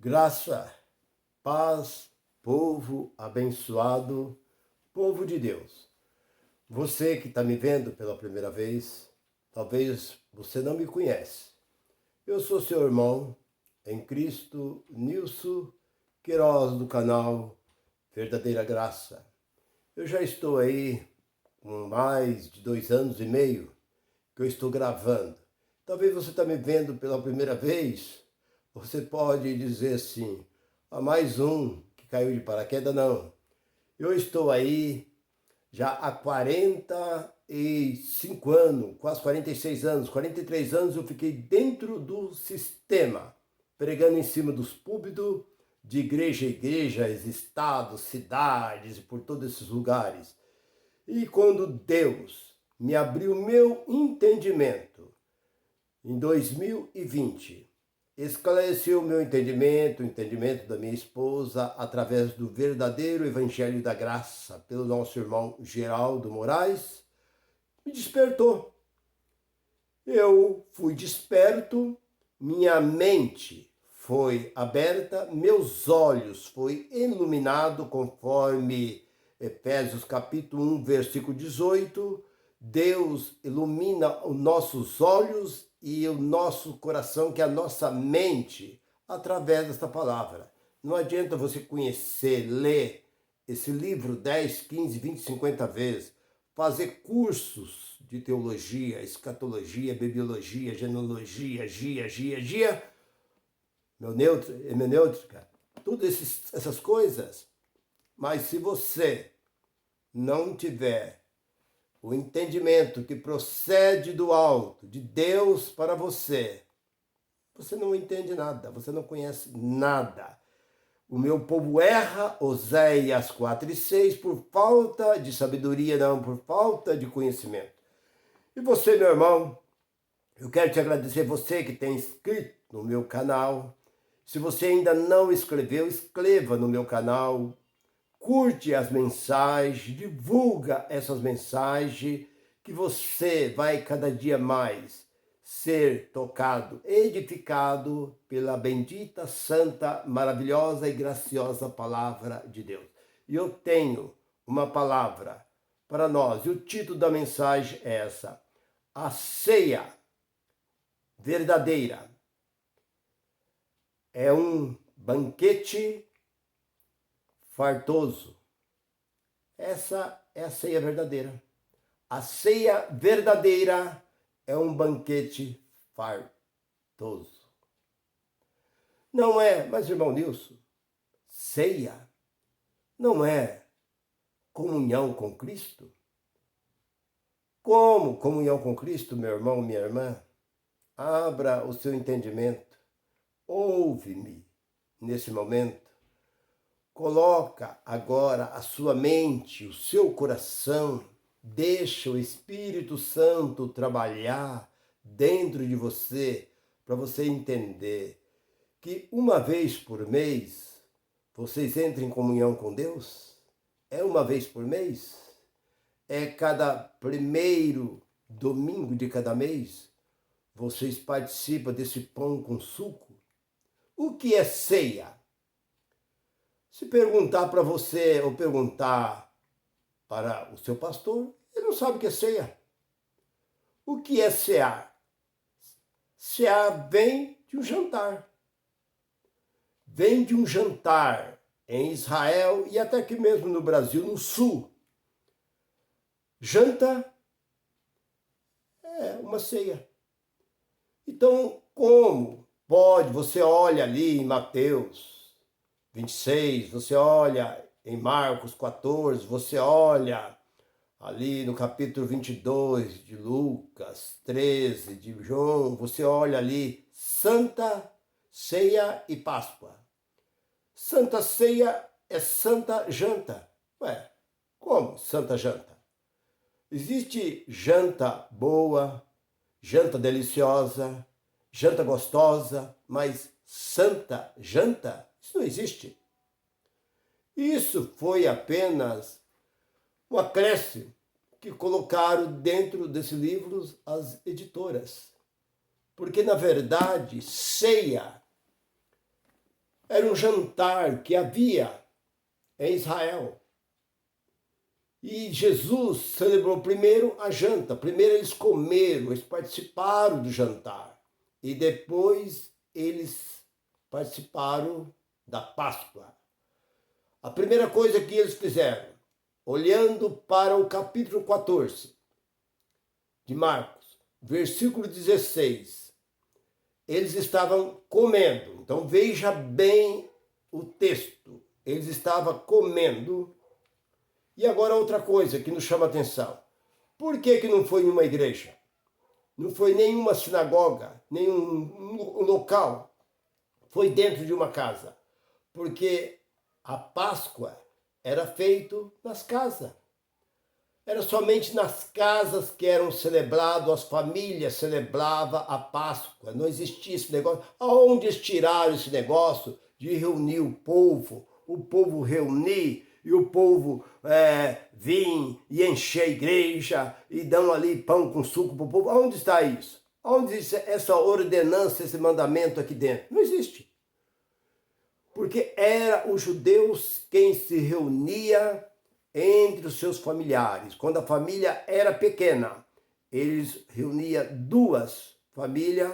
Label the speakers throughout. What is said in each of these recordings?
Speaker 1: Graça, paz, povo abençoado, povo de Deus. Você que está me vendo pela primeira vez, talvez você não me conhece. Eu sou seu irmão em Cristo, Nilson Queiroz, do canal Verdadeira Graça. Eu já estou aí com mais de 2 anos e meio que eu estou gravando. Talvez você está me vendo pela primeira vez. Você pode dizer assim, mais um que caiu de paraquedas, não. Eu estou aí já há 45 anos, quase 46 anos, 43 anos eu fiquei dentro do sistema, pregando em cima dos púlpitos de igreja em igrejas, estados, cidades, por todos esses lugares. E quando Deus me abriu meu entendimento, em 2020, esclareceu o meu entendimento, o entendimento da minha esposa, através do verdadeiro Evangelho da Graça, pelo nosso irmão Geraldo Moraes, me despertou. Eu fui desperto, minha mente foi aberta, meus olhos foi iluminado, conforme Efésios capítulo 1, versículo 18, Deus ilumina os nossos olhos e o nosso coração, que é a nossa mente, através desta palavra. Não adianta você conhecer, ler esse livro 10, 15, 20, 50 vezes, fazer cursos de teologia, escatologia, bibliologia, genealogia, gia, hermenêutica, todas essas coisas. Mas se você não tiver o entendimento que procede do alto, de Deus para você, você não entende nada, você não conhece nada. O meu povo erra, Oséias 4:6, por falta de sabedoria, não, por falta de conhecimento. E você, meu irmão, eu quero te agradecer, você que tem inscrito no meu canal. Se você ainda não inscreveu, inscreva no meu canal. Curte as mensagens, divulga essas mensagens, que você vai cada dia mais ser tocado, edificado pela bendita, santa, maravilhosa e graciosa palavra de Deus. E eu tenho uma palavra para nós, e o título da mensagem é essa: a ceia verdadeira é um banquete fartoso. Essa é a ceia verdadeira. A ceia verdadeira é um banquete fartoso. Não é, mas irmão Nilson, ceia não é comunhão com Cristo? Como comunhão com Cristo, meu irmão, minha irmã? Abra o seu entendimento. Ouve-me nesse momento. Coloca agora a sua mente, o seu coração, deixa o Espírito Santo trabalhar dentro de você, para você entender que uma vez por mês vocês entram em comunhão com Deus. É uma vez por mês? É cada primeiro domingo de cada mês? Vocês participam desse pão com suco? O que é ceia? Se perguntar para você ou perguntar para o seu pastor, ele não sabe o que é ceia. O que é cear? Cear vem de um jantar. Vem de um jantar em Israel e até aqui mesmo no Brasil, no sul. Janta é uma ceia. Então, como pode? Você olha ali em Mateus 26, você olha em Marcos 14, você olha ali no capítulo 22 de Lucas 13, de João, você olha ali Santa Ceia e Páscoa. Santa Ceia é Santa Janta. Ué, como Santa Janta? Existe janta boa, janta deliciosa, janta gostosa, mas Santa Janta? Isso não existe. Isso foi apenas um acréscimo que colocaram dentro desses livros as editoras. Porque, na verdade, ceia era um jantar que havia em Israel. E Jesus celebrou primeiro a janta. Primeiro eles comeram, eles participaram do jantar. E depois eles participaram da Páscoa. A primeira coisa que eles fizeram, olhando para o capítulo 14 de Marcos, versículo 16, eles estavam comendo. Então veja bem o texto. Eles estavam comendo. E agora outra coisa que nos chama a atenção. Por que não foi em uma igreja? Não foi nenhuma sinagoga, nenhum local. Foi dentro de uma casa. Porque a Páscoa era feita nas casas. Era somente nas casas que eram celebrados, as famílias celebravam a Páscoa. Não existia esse negócio. Aonde eles tiraram esse negócio de reunir o povo reunir e o povo vir e encher a igreja e dão ali pão com suco para o povo? Aonde está isso? Aonde existe essa ordenança, esse mandamento aqui dentro? Não existe. Porque era os judeus quem se reunia entre os seus familiares. Quando a família era pequena, eles reuniam duas famílias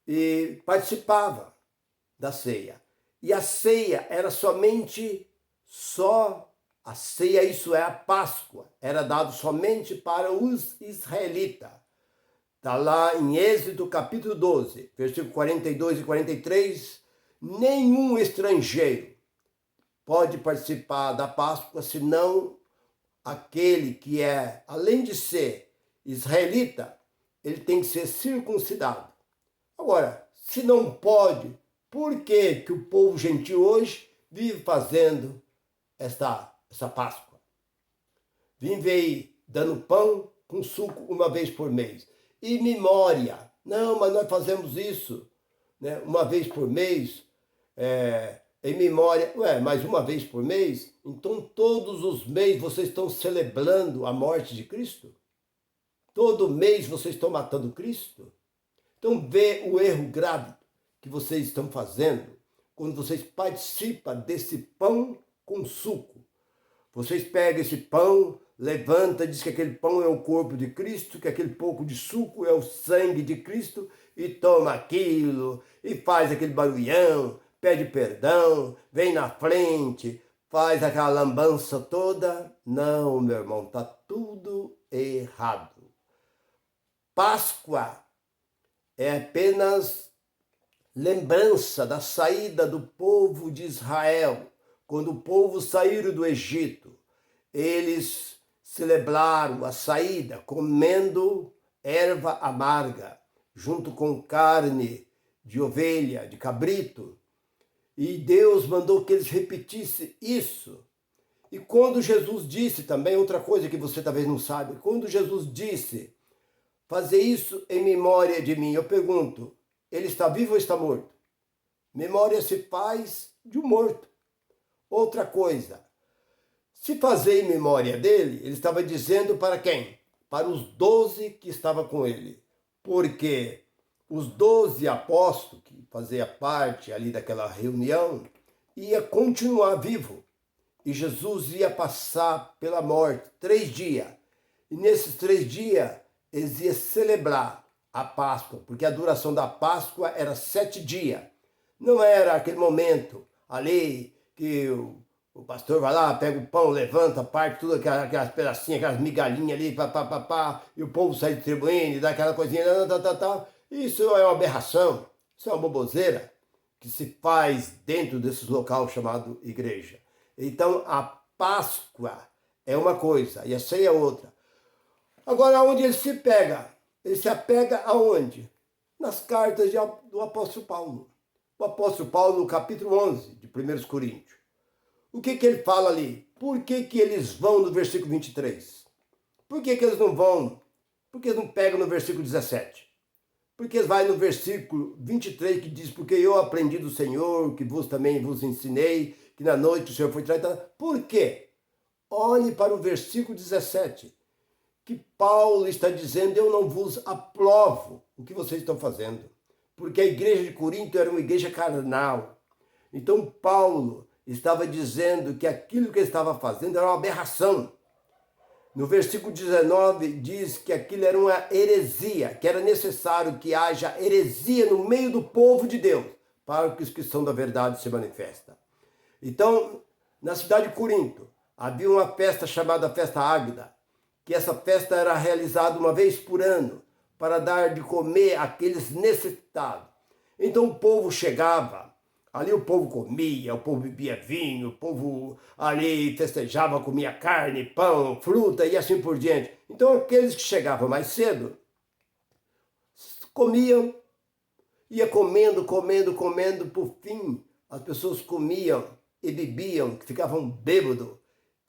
Speaker 1: e participavam da ceia. E a ceia era somente a ceia, isso é a Páscoa, era dado somente para os israelitas. Está lá em Êxodo capítulo 12, versículo 42 e 43, nenhum estrangeiro pode participar da Páscoa, senão aquele que é, além de ser israelita, ele tem que ser circuncidado. Agora, se não pode, por que o povo gentil hoje vive fazendo essa Páscoa? Vive aí dando pão com suco uma vez por mês. E memória. Não, mas nós fazemos isso, né, uma vez por mês, em memória. Mas uma vez por mês? Então todos os meses vocês estão celebrando a morte de Cristo? Todo mês vocês estão matando Cristo? Então vê o erro grave que vocês estão fazendo quando vocês participam desse pão com suco. Vocês pegam esse pão, levanta, diz que aquele pão é o corpo de Cristo, que aquele pouco de suco é o sangue de Cristo, e toma aquilo, e faz aquele barulhão, pede perdão, vem na frente, faz aquela lambança toda. Não, meu irmão, está tudo errado. Páscoa é apenas lembrança da saída do povo de Israel. Quando o povo saiu do Egito, eles celebraram a saída comendo erva amarga, junto com carne de ovelha, de cabrito. E Deus mandou que eles repetissem isso. E quando Jesus disse também, outra coisa que você talvez não sabe, quando Jesus disse, fazer isso em memória de mim, eu pergunto, ele está vivo ou está morto? Memória se faz de um morto. Outra coisa, se fazer em memória dele, ele estava dizendo para quem? Para os 12 que estavam com ele. Porque os 12 apóstolos, que faziam parte ali daquela reunião, ia continuar vivo. E Jesus ia passar pela morte 3 dias. E nesses 3 dias, eles iam celebrar a Páscoa, porque a duração da Páscoa era 7 dias. Não era aquele momento ali que o pastor vai lá, pega o pão, levanta, parte tudo aquelas pedacinhas, aquelas migalhinhas ali, e o povo sai distribuindo, e dá aquela coisinha, Isso é uma aberração, isso é uma boboseira que se faz dentro desses locais chamado igreja. Então a Páscoa é uma coisa e a ceia é outra. Agora, onde ele se pega? Ele se apega aonde? Nas cartas do apóstolo Paulo. O apóstolo Paulo, no capítulo 11 de 1 Coríntios. O que ele fala ali? Por que eles vão no versículo 23? Por que eles não vão? Por que eles não pegam no versículo 17? Por que eles vão no versículo 23 que diz, porque eu aprendi do Senhor, que vos também vos ensinei, que na noite o Senhor foi traído. Por quê? Olhe para o versículo 17, que Paulo está dizendo, eu não vos aprovo o que vocês estão fazendo. Porque a igreja de Corinto era uma igreja carnal. Então Paulo estava dizendo que aquilo que ele estava fazendo era uma aberração. No versículo 19 diz que aquilo era uma heresia, que era necessário que haja heresia no meio do povo de Deus, para que os que são da verdade se manifestem. Então, na cidade de Corinto, havia uma festa chamada Festa Águeda, que essa festa era realizada uma vez por ano, para dar de comer àqueles necessitados. Então o povo chegava, ali o povo comia, o povo bebia vinho, o povo ali festejava, comia carne, pão, fruta e assim por diante. Então aqueles que chegavam mais cedo, comiam, ia comendo, por fim as pessoas comiam e bebiam, que ficavam bêbados,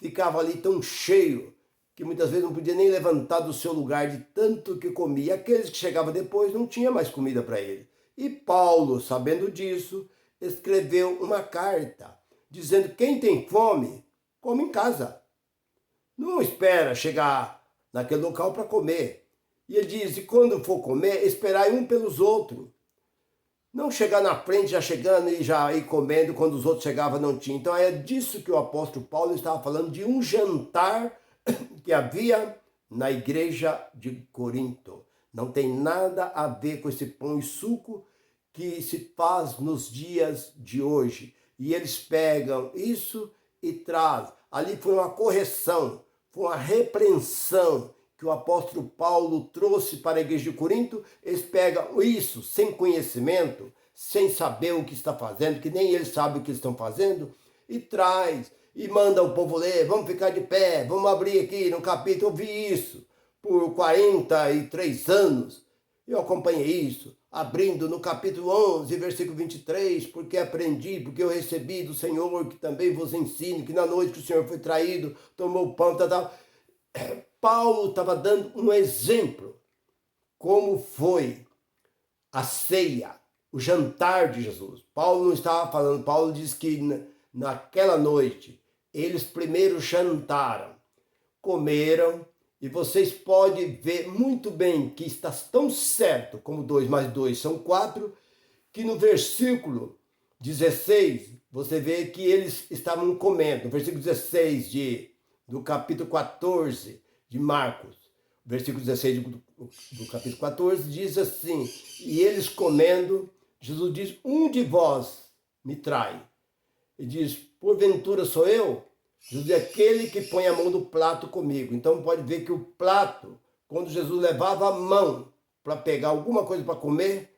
Speaker 1: ficavam ali tão cheio, que muitas vezes não podia nem levantar do seu lugar de tanto que comia. E aqueles que chegavam depois não tinha mais comida para eles. E Paulo, sabendo disso, escreveu uma carta dizendo: quem tem fome, come em casa. Não espera chegar naquele local para comer. E ele diz: e quando for comer, esperai um pelos outros. Não chegar na frente já chegando e já ir comendo, quando os outros chegavam não tinha. Então é disso que o apóstolo Paulo estava falando, de um jantar que havia na igreja de Corinto. Não tem nada a ver com esse pão e suco que se faz nos dias de hoje. E eles pegam isso e trazem. Ali foi uma correção, foi uma repreensão que o apóstolo Paulo trouxe para a igreja de Corinto. Eles pegam isso sem conhecimento, sem saber o que está fazendo, que nem eles sabem o que estão fazendo, e traz, e manda o povo ler. Vamos ficar de pé, vamos abrir aqui no capítulo. Eu vi isso por 43 anos, eu acompanhei isso, abrindo no capítulo 11, versículo 23, porque aprendi, porque eu recebi do Senhor, que também vos ensino, que na noite que o Senhor foi traído, tomou o pão, tal. Paulo estava dando um exemplo, como foi a ceia, o jantar de Jesus. Paulo não estava falando, Paulo diz que naquela noite, eles primeiro jantaram, comeram, e vocês podem ver muito bem que está tão certo, como 2 mais 2 são 4, que no versículo 16, você vê que eles estavam comendo. No versículo 16 do capítulo 14 de Marcos, versículo 16 do capítulo 14, diz assim: e eles comendo, Jesus diz: um de vós me trai. E diz: porventura sou eu? Jesus é aquele que põe a mão no prato comigo. Então pode ver que o prato, quando Jesus levava a mão para pegar alguma coisa para comer,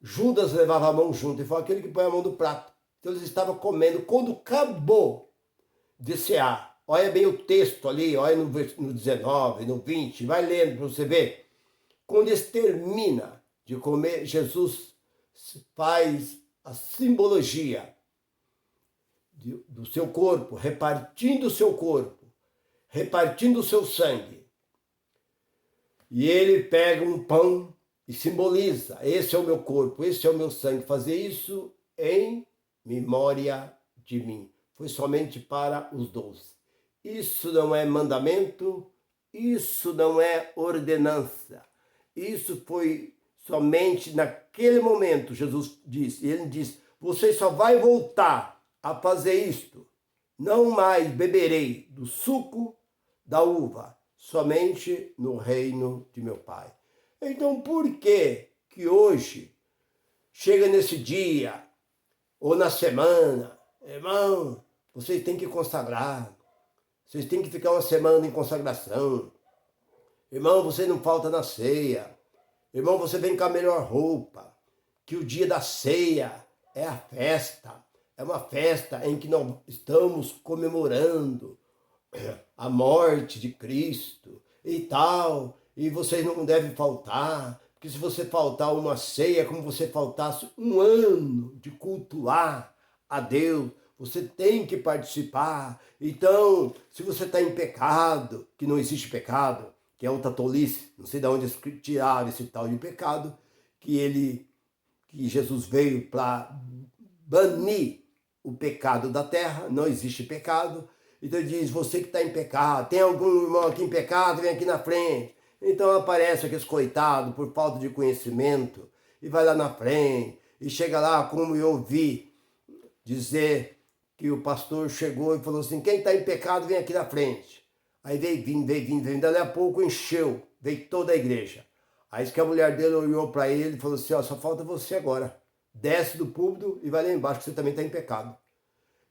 Speaker 1: Judas levava a mão junto, e foi aquele que põe a mão no prato. Então eles estavam comendo. Quando acabou de cear, olha bem o texto ali, olha no 19, no 20, vai lendo para você ver. Quando eles terminam de comer, Jesus faz a simbologia do seu corpo, repartindo o seu corpo, repartindo o seu sangue. E ele pega um pão e simboliza: esse é o meu corpo, esse é o meu sangue. Fazer isso em memória de mim. Foi somente para os 12. Isso não é mandamento, isso não é ordenança. Isso foi somente naquele momento. Jesus disse, ele disse: você só vai voltar a fazer isto, não mais beberei do suco da uva, somente no reino de meu Pai. Então por que hoje chega nesse dia ou na semana, irmão, vocês têm que consagrar, vocês têm que ficar uma semana em consagração, irmão, você não falta na ceia, irmão, você vem com a melhor roupa, que o dia da ceia é a festa. É uma festa em que nós estamos comemorando a morte de Cristo e tal. E vocês não devem faltar, porque se você faltar uma ceia, é como se você faltasse um ano de cultuar a Deus. Você tem que participar. Então, se você está em pecado, que não existe pecado, que é outra tolice, não sei de onde eles tiraram esse tal de pecado, que Jesus veio para banir o pecado da terra, não existe pecado. Então ele diz: você que está em pecado, tem algum irmão aqui em pecado, vem aqui na frente. Então aparece aqueles coitados por falta de conhecimento, e vai lá na frente, e chega lá, como eu vi dizer que o pastor chegou e falou assim, quem está em pecado vem aqui na frente. Aí veio vindo, dali a pouco encheu, veio toda a igreja. Aí que a mulher dele olhou para ele e falou assim, ó, só falta você agora. Desce do púlpito e vai lá embaixo que você também está em pecado.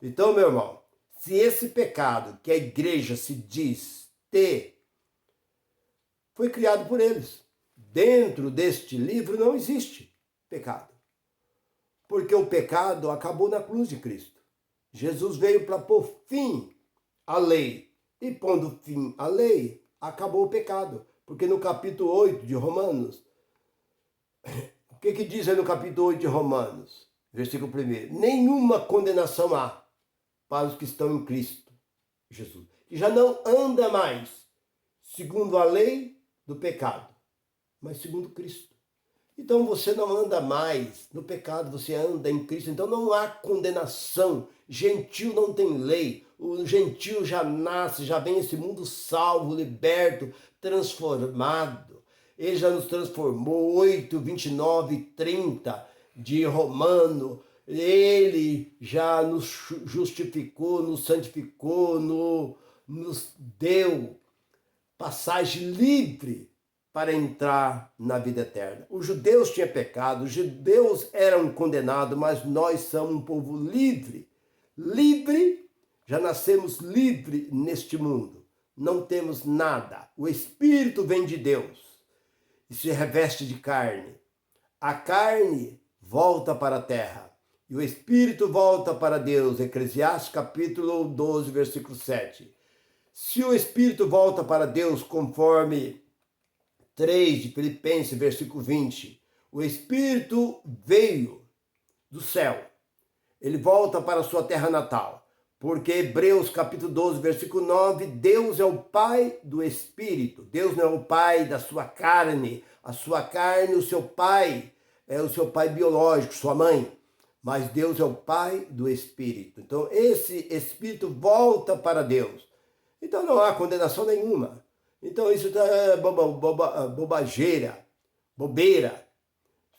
Speaker 1: Então, meu irmão, se esse pecado que a igreja se diz ter, foi criado por eles. Dentro deste livro não existe pecado. Porque o pecado acabou na cruz de Cristo. Jesus veio para pôr fim à lei. E pondo fim à lei, acabou o pecado. Porque no capítulo 8 de Romanos, o que diz aí no capítulo 8 de Romanos? Versículo 1. Nenhuma condenação há para os que estão em Cristo Jesus. Que já não anda mais segundo a lei do pecado, mas segundo Cristo. Então você não anda mais no pecado, você anda em Cristo. Então não há condenação. Gentil não tem lei. O gentil já nasce, já vem esse mundo salvo, liberto, transformado. Ele já nos transformou. 8, 29, 30 de Romano. Ele já nos justificou, nos santificou, nos deu passagem livre para entrar na vida eterna. Os judeus tinham pecado, os judeus eram condenados, mas nós somos um povo livre. Livre, já nascemos livre neste mundo. Não temos nada. O Espírito vem de Deus e se reveste de carne. A carne volta para a terra e o Espírito volta para Deus. Eclesiastes capítulo 12, versículo 7. Se o Espírito volta para Deus, conforme 3 de Filipenses, versículo 20, o Espírito veio do céu. Ele volta para a sua terra natal. Porque Hebreus capítulo 12, versículo 9, Deus é o Pai do Espírito. Deus não é o Pai da sua carne. A sua carne, o seu pai, é o seu pai biológico, sua mãe. Mas Deus é o Pai do Espírito. Então esse Espírito volta para Deus. Então não há condenação nenhuma. Então isso é bobageira, bobeira.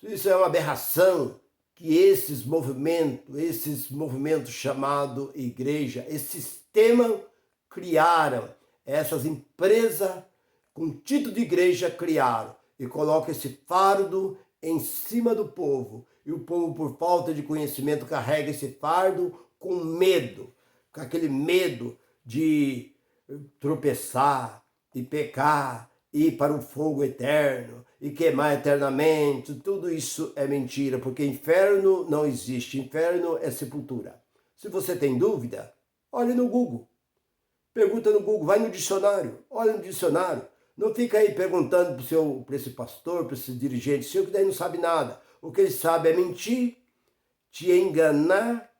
Speaker 1: Isso é uma aberração que esses movimentos chamados igreja, esse sistema criaram. Essas empresas com título de igreja criaram e colocam esse fardo em cima do povo. E o povo, por falta de conhecimento, carrega esse fardo com medo, com aquele medo de tropeçar e pecar, ir para o fogo eterno e queimar eternamente. Tudo isso é mentira, porque inferno não existe. Inferno é sepultura. Se você tem dúvida, olhe no Google. Pergunta no Google, vai no dicionário, olha no dicionário. Não fica aí perguntando para esse pastor, para esse dirigente seu, que daí não sabe nada. O que ele sabe é mentir, te enganar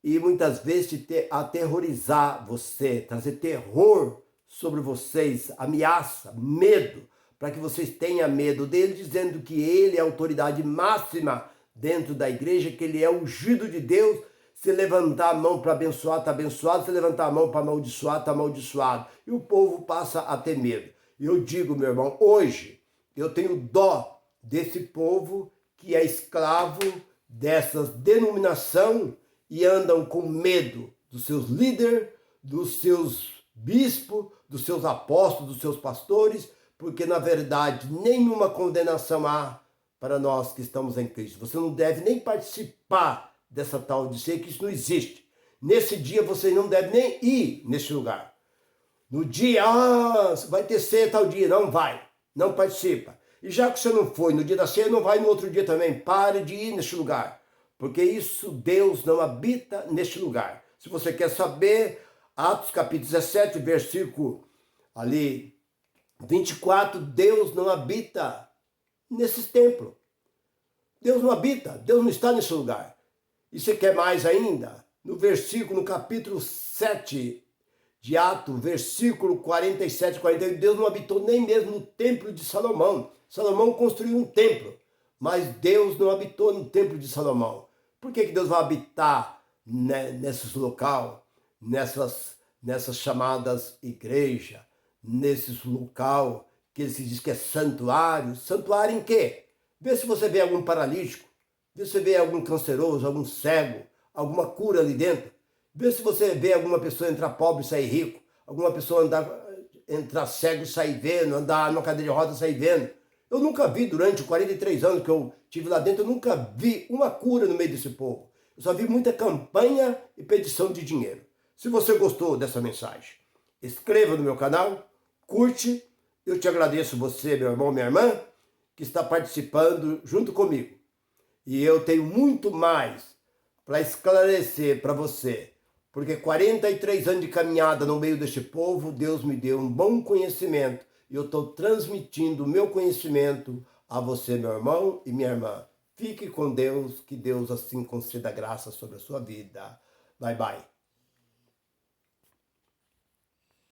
Speaker 1: e muitas vezes te aterrorizar você, trazer terror sobre vocês, ameaça, medo, para que vocês tenham medo dele, dizendo que ele é a autoridade máxima dentro da igreja, que ele é ungido de Deus. Se levantar a mão para abençoar, está abençoado. Se levantar a mão para amaldiçoar, está amaldiçoado. E o povo passa a ter medo. E eu digo, meu irmão, hoje eu tenho dó desse povo que é escravo dessas denominação e andam com medo dos seus líderes, dos seus bispos, dos seus apóstolos, dos seus pastores, porque na verdade nenhuma condenação há para nós que estamos em Cristo. Você não deve nem participar dessa tal de ser, que isso não existe. Nesse dia você não deve nem ir nesse lugar. No dia, vai ter ceia tal dia, não vai, não participa. E já que você não foi no dia da ceia, não vai no outro dia também. Pare de ir neste lugar, porque isso, Deus não habita neste lugar. Se você quer saber, Atos capítulo 17, versículo ali 24, Deus não habita nesses templos. Deus não habita, Deus não está nesse lugar. E você quer mais ainda? No capítulo 7 de Atos, versículo 47 e 48, Deus não habitou nem mesmo no templo de Salomão. Salomão construiu um templo, mas Deus não habitou no templo de Salomão. Por que Deus vai habitar nesses local, nessas chamadas igreja, nesses local que ele se diz que é santuário? Santuário em quê? Vê se você vê algum paralítico, vê se você vê algum canceroso, algum cego, alguma cura ali dentro. Vê se você vê alguma pessoa entrar pobre e sair rico, alguma pessoa entrar cego e sair vendo, andar numa cadeira de roda e sair vendo. Eu nunca vi, durante 43 anos que eu tive lá dentro, eu nunca vi uma cura no meio desse povo. Eu só vi muita campanha e petição de dinheiro. Se você gostou dessa mensagem, inscreva no meu canal, curte. Eu te agradeço você, meu irmão, minha irmã, que está participando junto comigo. E eu tenho muito mais para esclarecer para você, porque 43 anos de caminhada no meio deste povo, Deus me deu um bom conhecimento e eu estou transmitindo o meu conhecimento a você, meu irmão e minha irmã. Fique com Deus, que Deus assim conceda graça sobre a sua vida. Bye, bye.